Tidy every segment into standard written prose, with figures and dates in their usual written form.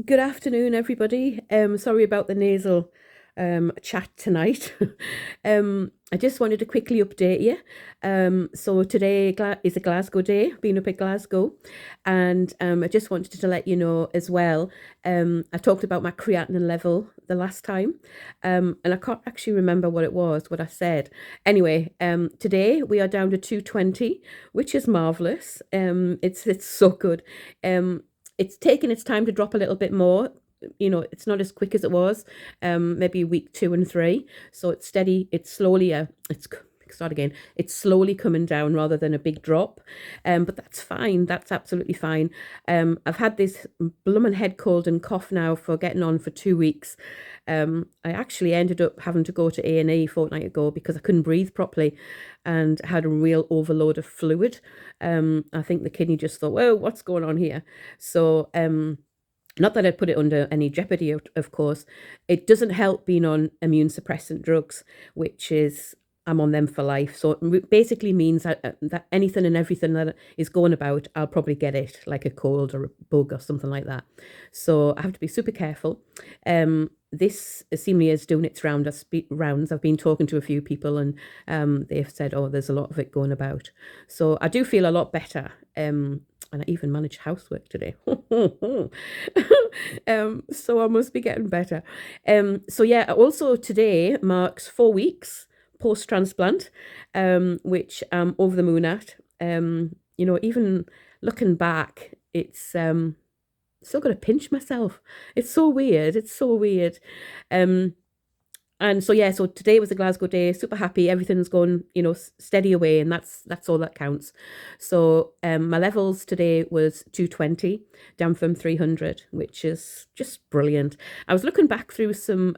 Good afternoon, everybody. Sorry about the nasal chat tonight. I just wanted to quickly update you. So today is a Glasgow day, been up at Glasgow, and I just wanted to let you know as well. I talked about my creatinine level the last time, and I can't actually remember what I said. Anyway, today we are down to 220, which is marvelous. It's so good. It's taken its time to drop a little bit more. It's not as quick as it was, maybe week 2 and 3. So it's steady. It's slowly, start again. It's slowly coming down rather than a big drop. But that's fine. That's absolutely fine. I've had this bloomin' head cold and cough now for getting on for 2 weeks. I actually ended up having to go to A&E a fortnight ago because I couldn't breathe properly and had a real overload of fluid. I think the kidney just thought, well, what's going on here? So, not that I'd put it under any jeopardy, of course. It doesn't help being on immune suppressant drugs, which is I'm on them for life. So it basically means that anything and everything that is going about, I'll probably get it, like a cold or a bug or something like that. So I have to be super careful. This seemingly is doing its rounds. I've been talking to a few people and they've said, oh, there's a lot of it going about. So I do feel a lot better. And I even managed housework today. So I must be getting better. So yeah, also today marks 4 weeks post transplant, which I'm over the moon at. Even looking back, it's still got to pinch myself. It's so weird. It's so weird. Um, and so yeah, so today was a Glasgow day. Super happy. Everything's going, steady away, and that's all that counts. So my levels today was 220, down from 300, which is just brilliant. I was looking back through some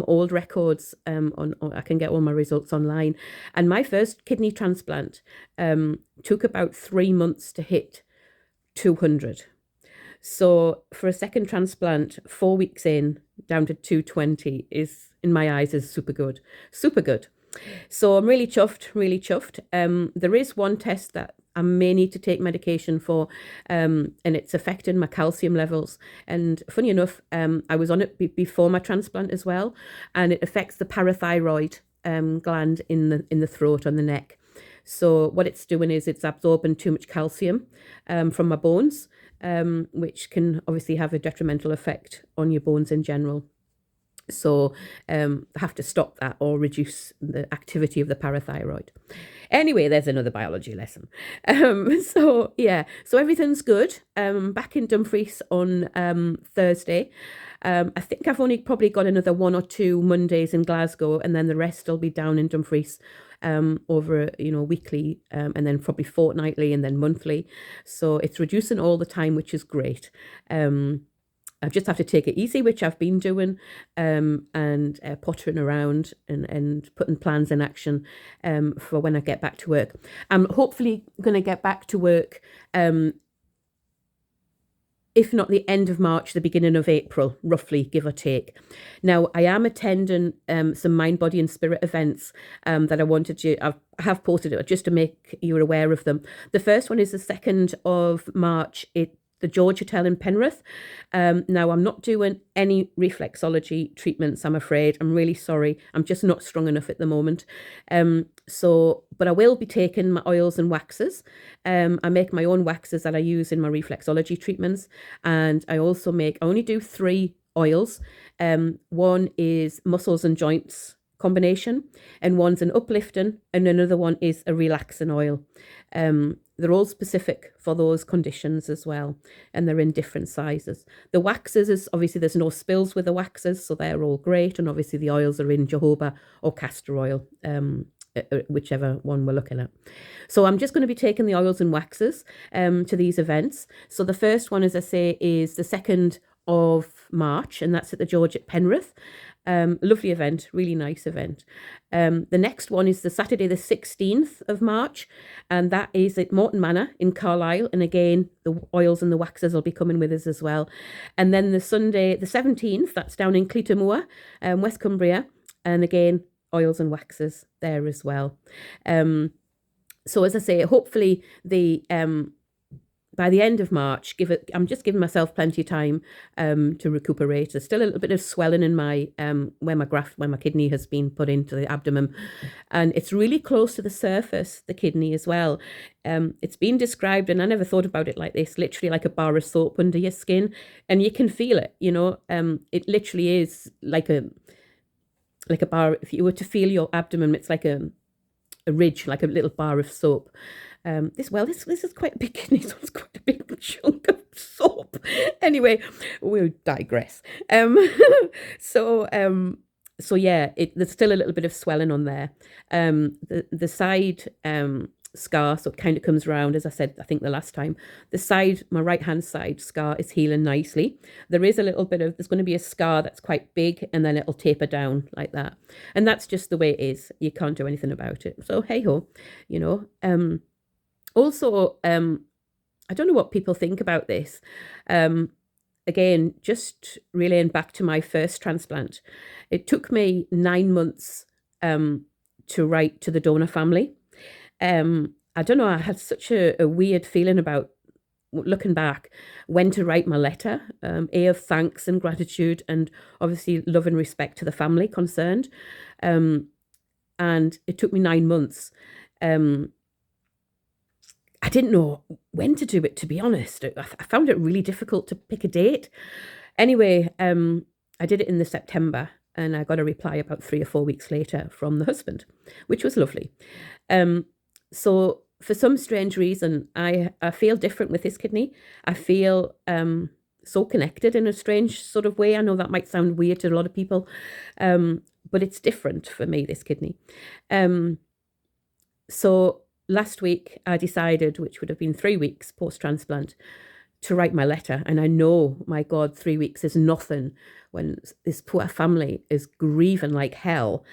old records. I can get all my results online, and my first kidney transplant took about 3 months to hit 200. So for a second transplant, 4 weeks in, down to 220 is, in my eyes, is super good. Super good. So I'm really chuffed, really chuffed. There is one test that I may need to take medication for, and it's affecting my calcium levels. And funny enough, I was on it before my transplant as well, and it affects the parathyroid gland in the throat and the neck. So what it's doing is it's absorbing too much calcium from my bones, which can obviously have a detrimental effect on your bones in general. So I have to stop that or reduce the activity of the parathyroid. Anyway, there's another biology lesson. So yeah, so everything's good. Back in Dumfries on Thursday. I think I've only probably got another 1 or 2 Mondays in Glasgow, and then the rest will be down in Dumfries over weekly, and then probably fortnightly, and then monthly. So it's reducing all the time, which is great. I just have to take it easy, which I've been doing, and pottering around and putting plans in action for when I get back to work. I'm hopefully going to get back to work, if not the end of March, the beginning of April, roughly, give or take. Now, I am attending some mind, body, and spirit events that I have posted it just to make you aware of them. The first one is the 2nd of March. The George Hotel in Penrith. Now, I'm not doing any reflexology treatments, I'm afraid. I'm really sorry. I'm just not strong enough at the moment. But I will be taking my oils and waxes. I make my own waxes that I use in my reflexology treatments. And I only do 3 oils. One is muscles and joints combination, and one's an uplifting, and another one is a relaxing oil. They're all specific for those conditions as well, and they're in different sizes. The waxes is obviously there's no spills with the waxes, so they're all great, and obviously the oils are in jojoba or castor oil, whichever one we're looking at. So I'm just going to be taking the oils and waxes to these events. So the first one, as I say, is the 2nd of March, and that's at the George at Penrith. Lovely event, really nice event. The next one is the Saturday, the 16th of March, and that is at Morton Manor in Carlisle. And again, the oils and the waxes will be coming with us as well. And then the Sunday, the 17th, that's down in Cleatormoor, West Cumbria. And again, oils and waxes there as well. So as I say, hopefully the by the end of March, I'm just giving myself plenty of time to recuperate. There's still a little bit of swelling in my where my kidney has been put into the abdomen, and it's really close to the surface, the kidney as well. It's been described, and I never thought about it like this, literally like a bar of soap under your skin, and you can feel it. It literally is like a bar. If you were to feel your abdomen, it's like a ridge, like a little bar of soap. This is quite a big kidney, so it's quite a big chunk of soap. Anyway, we'll digress. So so yeah, there's still a little bit of swelling on there. The side scar, so it kind of comes around, as I said, I think the last time. My right hand side scar is healing nicely. There is a little bit of, there's going to be a scar that's quite big, and then it'll taper down like that. And that's just the way it is. You can't do anything about it. So hey ho, you know. Also, I don't know what people think about this. Again, just relaying back to my first transplant, it took me 9 months to write to the donor family. I don't know, I had such a weird feeling about looking back when to write my letter, of thanks and gratitude, and obviously love and respect to the family concerned. And it took me 9 months. I didn't know when to do it, to be honest. I found it really difficult to pick a date. Anyway, I did it in the September, and I got a reply about 3 or 4 weeks later from the husband, which was lovely. So for some strange reason, I feel different with this kidney. I feel so connected in a strange sort of way. I know that might sound weird to a lot of people, but it's different for me, this kidney. So last week I decided, which would have been 3 weeks post-transplant, to write my letter. And I know, my God, 3 weeks is nothing when this poor family is grieving like hell.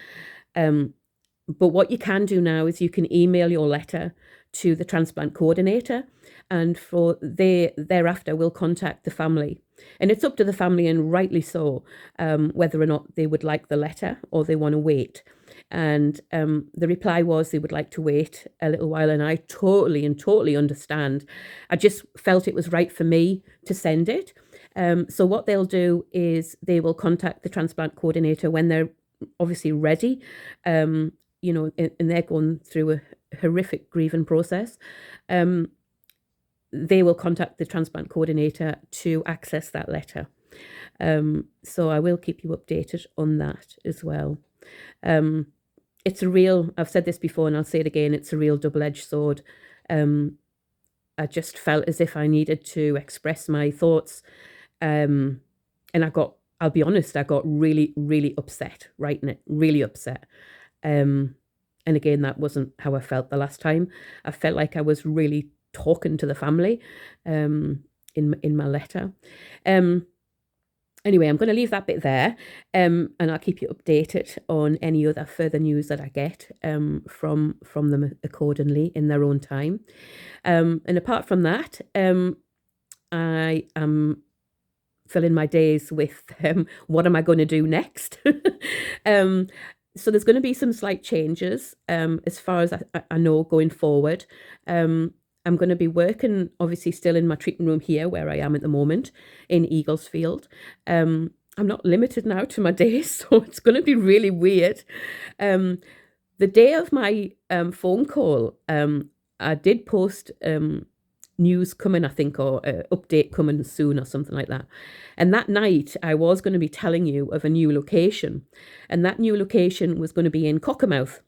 But what you can do now is you can email your letter to the transplant coordinator, and thereafter will contact the family. And it's up to the family, and rightly so, whether or not they would like the letter or they want to wait. And the reply was they would like to wait a little while, and I totally understand. I just felt it was right for me to send it. So what they'll do is they will contact the transplant coordinator when they're obviously ready, and they're going through a horrific grieving process. They will contact the transplant coordinator to access that letter. So I will keep you updated on that as well. It's I've said this before and I'll say it again, it's a real double-edged sword. I just felt as if I needed to express my thoughts. And I'll be honest, I got really, really upset writing it, really upset. And again, that wasn't how I felt the last time. I felt like I was really talking to the family in my letter. Anyway, I'm going to leave that bit there, and I'll keep you updated on any other further news that I get from them accordingly in their own time. And apart from that, I am filling my days with what am I going to do next? So there's going to be some slight changes as far as I know going forward. I'm going to be working, obviously, still in my treatment room here where I am at the moment in Eaglesfield. I'm not limited now to my days, so it's going to be really weird. The day of my phone call, I did post news coming, I think, or update coming soon or something like that. And that night I was going to be telling you of a new location, and that new location was going to be in Cockermouth,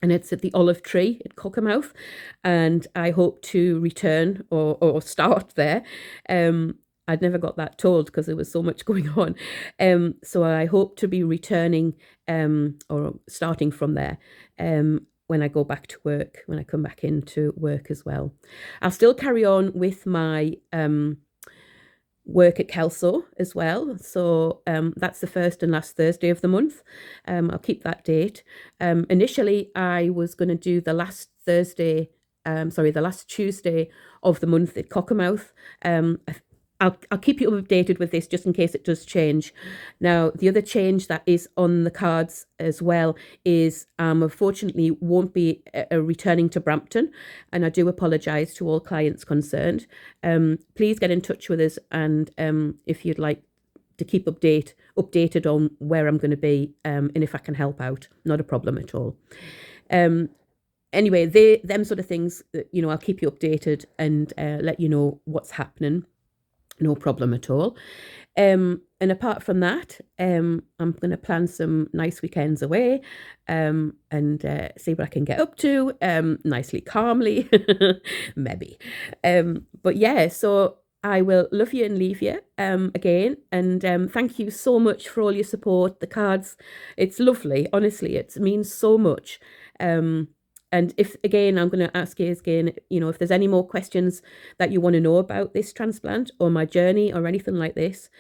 and it's at the Olive Tree at Cockermouth, and I hope to return or start there. I'd never got that told because there was so much going on. So I hope to be returning or starting from there when I go back to work, when I come back into work as well. I'll still carry on with my work at Kelso as well. So that's the first and last Thursday of the month. I'll keep that date. Initially, I was going to do the last Tuesday of the month at Cockermouth. I'll keep you updated with this just in case it does change. Now, the other change that is on the cards as well is unfortunately won't be returning to Brampton, and I do apologise to all clients concerned. Please get in touch with us, and if you'd like to keep updated on where I'm going to be, and if I can help out, not a problem at all. Anyway, them sort of things, I'll keep you updated and let you know what's happening. No problem at all. And apart from that, I'm going to plan some nice weekends away and see what I can get up to nicely, calmly, maybe. But yeah, so I will love you and leave you again. And thank you so much for all your support, the cards. It's lovely. Honestly, it means so much. And if, again, I'm going to ask you again, if there's any more questions that you want to know about this transplant or my journey or anything like this,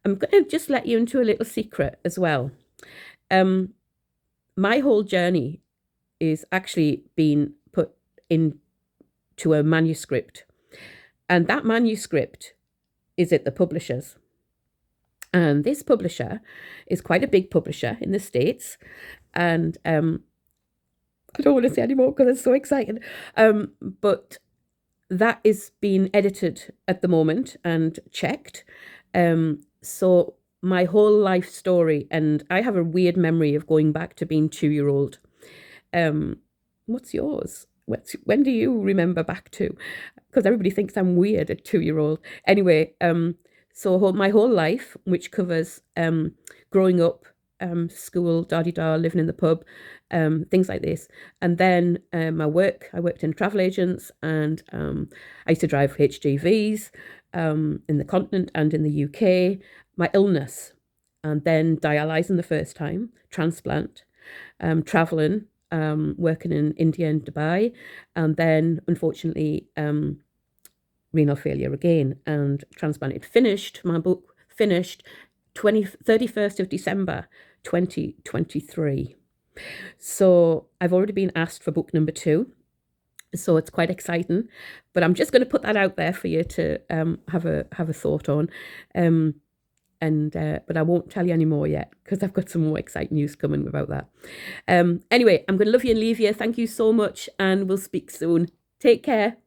I'm going to just let you into a little secret as well. My whole journey is actually being put into a manuscript. And that manuscript is at the publishers. And this publisher is quite a big publisher in the States. And I don't want to say anymore because I'm so excited. But that is being edited at the moment and checked. So my whole life story, and I have a weird memory of going back to being 2-year-old. What's yours? When do you remember back to? Because everybody thinks I'm weird at 2-year-old. Anyway, so my whole life, which covers growing up, school, da-di-da, living in the pub, things like this. And then my work, I worked in travel agents, and I used to drive HGVs in the continent and in the UK. My illness, and then dialysing the first time, transplant, traveling, working in India and Dubai, and then unfortunately renal failure again, and transplant. My book finished 31st of December 2023. So I've already been asked for book number 2. So it's quite exciting, but I'm just going to put that out there for you to have a thought on. But I won't tell you any more yet because I've got some more exciting news coming about that. Anyway, I'm going to love you and leave you. Thank you so much, and we'll speak soon. Take care.